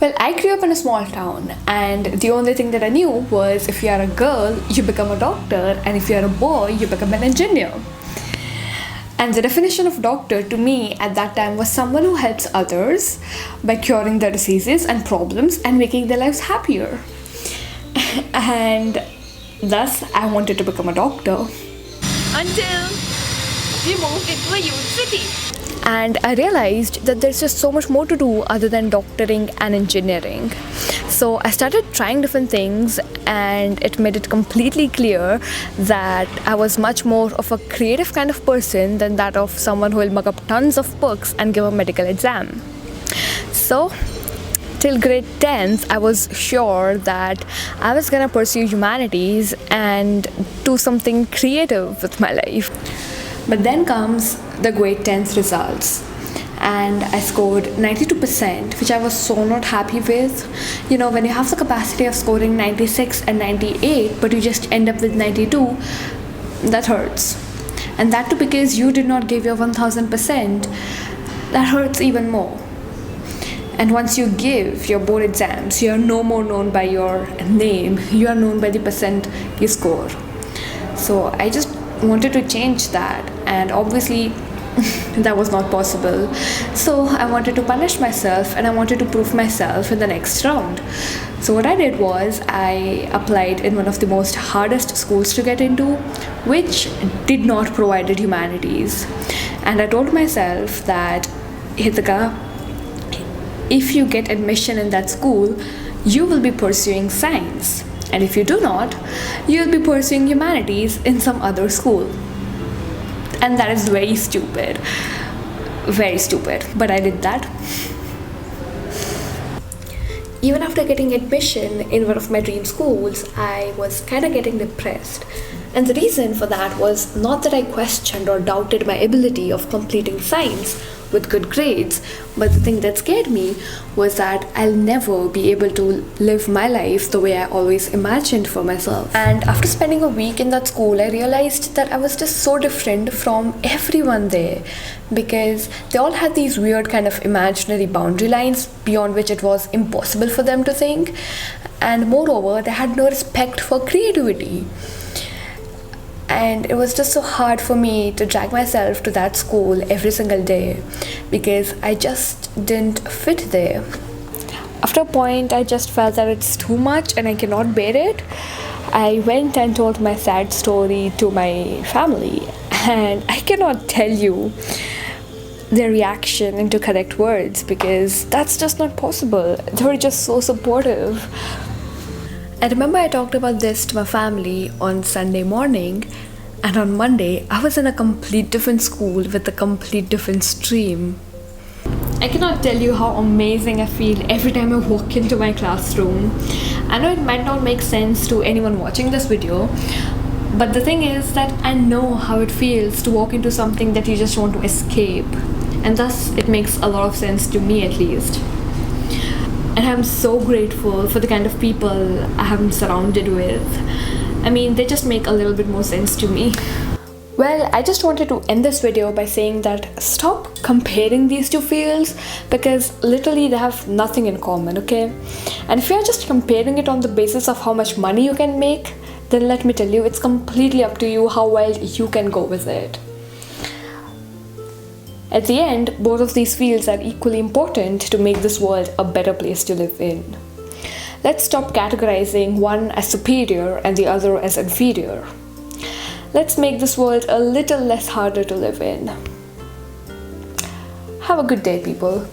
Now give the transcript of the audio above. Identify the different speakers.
Speaker 1: Well, I grew up in a small town, and the only thing that I knew was if you are a girl, you become a doctor, and if you are a boy, you become an engineer. And the definition of doctor to me at that time was someone who helps others by curing their diseases and problems and making their lives happier. And thus, I wanted to become a doctor.
Speaker 2: Until we moved into a huge city.
Speaker 1: And I realized that there's just so much more to do other than doctoring and engineering. So I started trying different things, and it made it completely clear that I was much more of a creative kind of person than that of someone who will mug up tons of books and give a medical exam. So till grade 10th, I was sure that I was gonna pursue humanities and do something creative with my life. But then comes the grade 10th results, and I scored 92%, which I was so not happy with. You know, when you have the capacity of scoring 96 and 98, but you just end up with 92, that hurts. And that too because you did not give your 1000%, that hurts even more. And once you give your board exams, you are no more known by your name, you are known by the percent you score. So I just wanted to change that, and obviously that was not possible. So I wanted to punish myself, and I wanted to prove myself in the next round. So what I did was I applied in one of the most hardest schools to get into, which did not provide humanities. And I told myself that, Hithika, if you get admission in that school, you will be pursuing science. And if you do not, you'll be pursuing humanities in some other school. And that is very stupid. Very stupid. But I did that. Even after getting admission in one of my dream schools, I was kind of getting depressed. And the reason for that was not that I questioned or doubted my ability of completing science with good grades, but the thing that scared me was that I'll never be able to live my life the way I always imagined for myself. And after spending a week in that school, I realized that I was just so different from everyone there, because they all had these weird kind of imaginary boundary lines beyond which it was impossible for them to think. And moreover, they had no respect for creativity. And it was just so hard for me to drag myself to that school every single day because I just didn't fit there. After a point, I just felt that it's too much and I cannot bear it. I went and told my sad story to my family, and I cannot tell you their reaction into correct words because that's just not possible. They were just so supportive. I remember I talked about this to my family on Sunday morning, and on Monday I was in a complete different school with a complete different stream. I cannot tell you how amazing I feel every time I walk into my classroom. I know it might not make sense to anyone watching this video, but the thing is that I know how it feels to walk into something that you just want to escape, and thus it makes a lot of sense to me at least. And I'm so grateful for the kind of people I have been surrounded with. I mean, they just make a little bit more sense to me. Well, I just wanted to end this video by saying that stop comparing these two fields because literally they have nothing in common, okay? And if you're just comparing it on the basis of how much money you can make, then let me tell you, it's completely up to you how wild you can go with it. At the end, both of these fields are equally important to make this world a better place to live in. Let's stop categorizing one as superior and the other as inferior. Let's make this world a little less harder to live in. Have a good day, people.